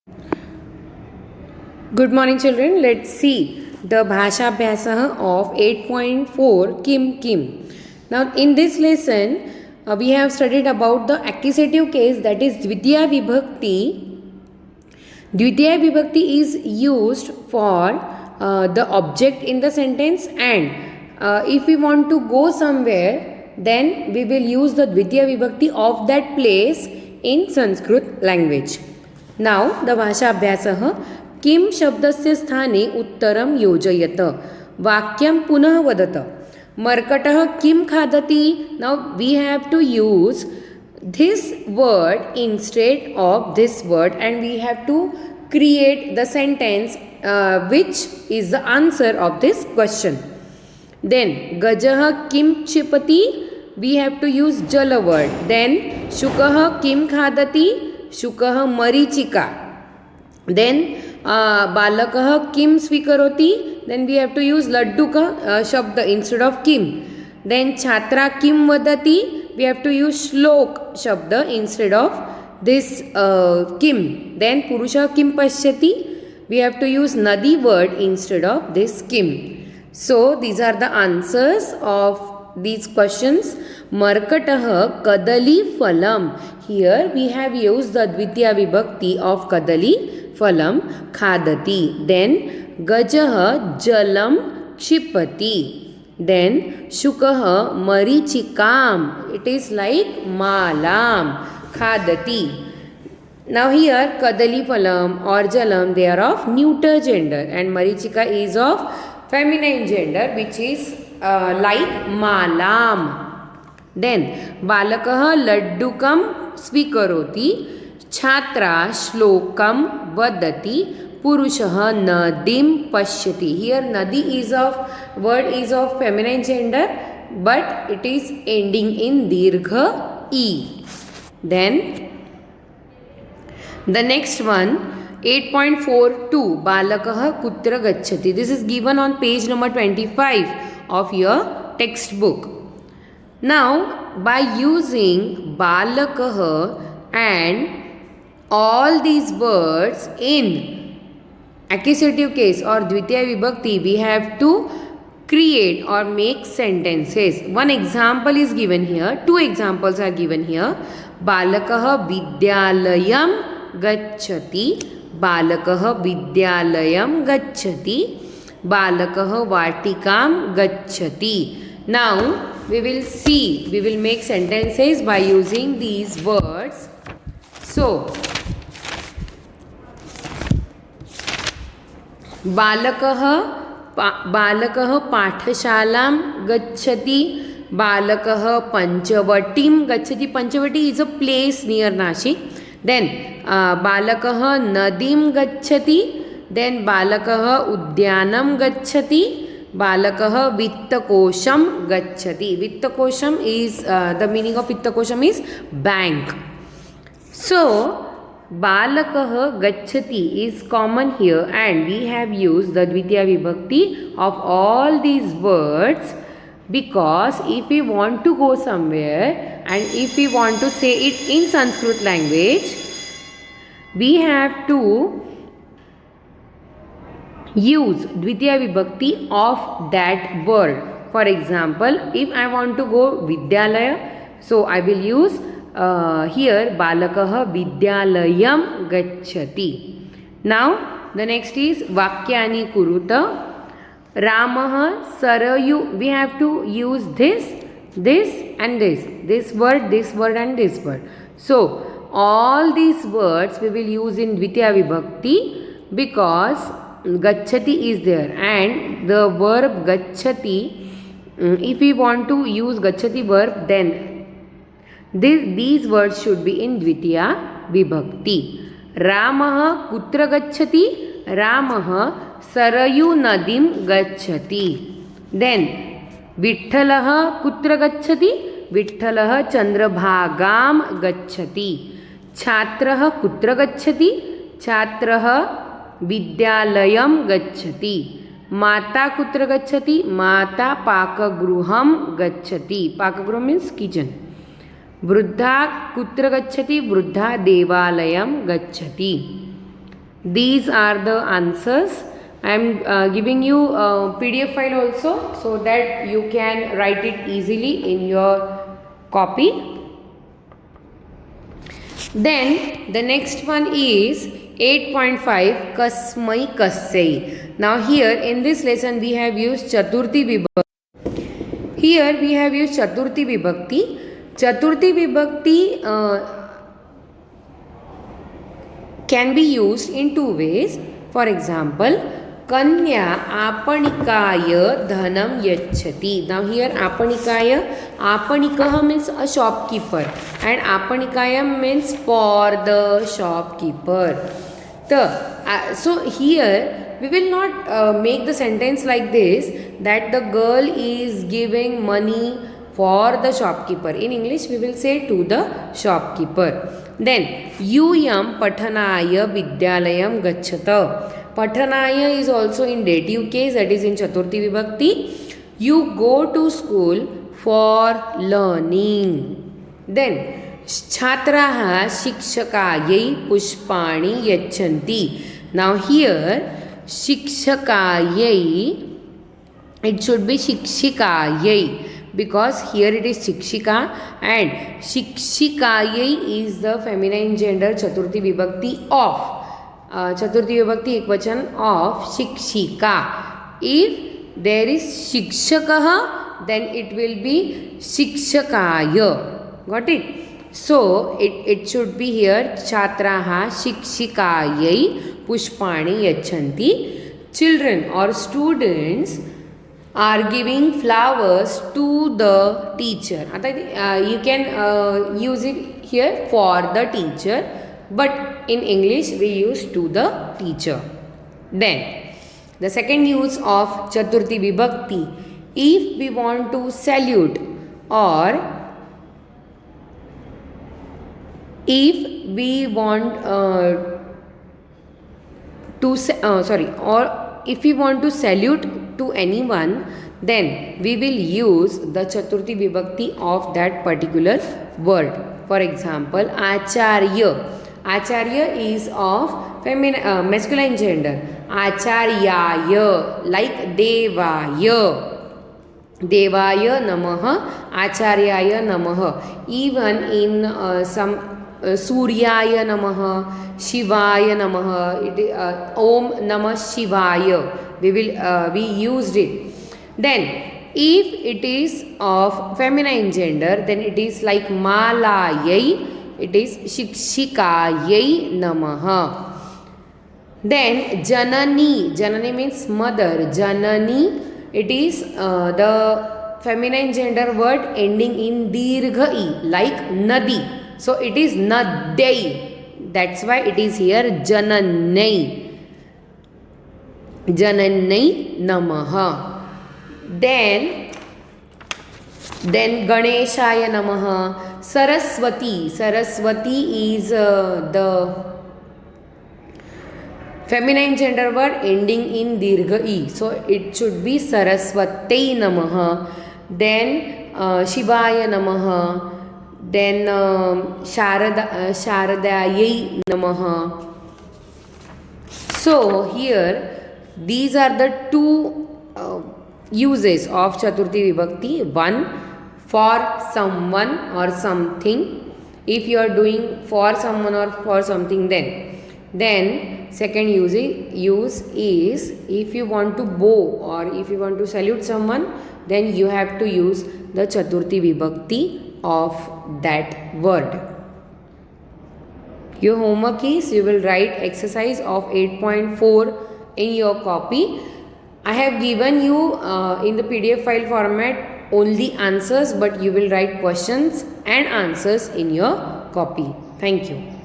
Good morning, children. Let's see the Bhasha Abhyasah of 8.4 Kim Kim. Now, in this lesson, we have studied about the accusative case, that is Dvitiya Vibhakti. Dvitiya Vibhakti is used for the object in the sentence, and if we want to go somewhere, then we will use the Dvitiya Vibhakti of that place in Sanskrit language. Now, the Bhasha Abhyasah. किम शब्दस्य स्थाने उत्तरं योजयत वाक्यं पुनः वदत मर्कटः किम खादति. Now we have to use this word instead of this word and we have to create the sentence which is the answer of this question. Then gajah kim chipati, we have to use jala word. Then shukah kim khadati, shukah marichika. Then balakah kim swikaroti, then we have to use laddu ka shabda instead of kim. Then chhatra kim vadati, we have to use shlok shabda instead of this kim. Then purusha kim pashyati, we have to use nadi word instead of this kim. So these are the answers of these questions. Markatah kadali phalam, here we have used the Dvitiya Vibhakti of kadali phalam khadati. Then gajah jalam kshipati. Then shukah marichikam, it is like malam khadati. Now here kadali phalam or jalam, they are of neuter gender and marichika is of feminine gender, which is like malam. Then balakah laddukam swikaroti, छात्रा श्लोकम वदति, पुरुषः नदीम पश्यति. Here nadi is of word is of feminine gender but it is ending in dirgha e. Then the next one 8.42 balakah kutra gacchati. This is given on page number 25 of your textbook. Now by using balakah and all these words in accusative case or Dvitiya Vibhakti, we have to create or make sentences. One example is given here. Two examples are given here. Balakah vidyalayam gacchati, balakah vidyalayam gacchati, balakah vatikam gacchati. Now we will see, we will make sentences by using these words. So बालकः पाठशालां गच्छति, बालकः पंचवटीं गच्छति. Panchavati is a place near Nashik. Then बालकः नदीं गच्छति. Then बालकः उद्यानं गच्छति, बालकः वित्तकोशं गच्छति. वित्तकोशम is the meaning of वित्तकोशम is bank. So balakah gacchati is common here and we have used the Dvitiya Vibhakti of all these words because if we want to go somewhere and if we want to say it in Sanskrit language, we have to use Dvitiya Vibhakti of that word. For example, if I want to go Vidyalaya, so I will use here balakah vidyalayam gacchati. Now the next is vakyani kuruta. Ramah sarayu, we have to use this and this word and this word. So all these words we will use in Dvitiya Vibhakti because gacchati is there and the verb gacchati, if we want to use gacchati verb, then these words should be in Dvitiya Vibhakti. Ramah kutra gacchati, Ramah sarayu nadim gacchati. Then Vitthalah kutra gacchati, Vitthalah chandrabhagam gacchati. Chhatrah kutra gacchati, Chhatrah vidyalayam gacchati. Mata kutra gacchati, Mata pakagruham gacchati. Pakagruham means kitchen. वृद्धा कुत्र गच्छति, वृद्धा देवालयं गच्छति. These are the answers. I am giving you a PDF file also so that you can write it easily in your copy. Then the next one is 8.5 Kasmai Kasyai. Now here in this lesson we have used Chaturthi Vibhakti. Here we have used Chaturthi Vibhakti. Chaturthi Vibhakti can be used in two ways. For example, Kanya Apanikaya Dhanam Yachati. Now here Apanikaya, Apanikaha means a shopkeeper and Apanikaya means for the shopkeeper. So here we will not make the sentence like this, that the girl is giving money for the shopkeeper. In English we will say to the shopkeeper. Then Yuyam Pathanaya Vidyalayam Gacchata. Pathanaya is also in dative case, that is in Chaturthi Vibhakti. You go to school for learning. Then Chhatraha Shikshakayai Pushpani Yachanti. Now here Shikshakayai, it should be Shikshikayai, because here it is Shikshika and Shikshikayai is the feminine gender Chaturthi Vibhakti of Chaturthi Vibhakti Ekvachan of Shikshika. If there is Shikshakaha, then it will be Shikshakaya. Got it? So it should be here Chhatraha Shikshikayai Pushpani Yachanti. Children or students are giving flowers to the teacher. You can use it here for the teacher, but in English we use to the teacher. Then the second use of Chaturthi Vibhakti, if we want to salute or if we want if we want to salute to anyone, then we will use the Chaturthi Vibhakti of that particular word. For example, Acharya. Acharya is of masculine gender. Acharyaya, like Devaya. Devaya Namaha, Acharyaya Namaha. Even in some Suryaya Namaha, Shivaya Namaha, Om Namah Shivaya, we used it. Then if it is of feminine gender, then it is like Malayai, it is Shikshikayai Namaha. Then Janani, Janani means mother. Janani, it is the feminine gender word ending in Dirgha-i, like Nadi. So it is Nadai. That's why it is here Jananai. Jananai Namaha. Then Ganeshaya Namaha. Saraswati. Saraswati is the feminine gender word ending in Dirgha-i. So it should be Saraswati Namaha. Then Shivaya Namaha. Then Sharadayai Namaha. So here these are the two uses of Chaturthi Vibhakti. One, for someone or something. If you are doing for someone or for something, then second use is if you want to bow or if you want to salute someone, then you have to use the Chaturthi Vibhakti of that word. Your homework is you will write exercise of 8.4 in your copy. I have given you in the PDF file format only answers, but you will write questions and answers in your copy. Thank you.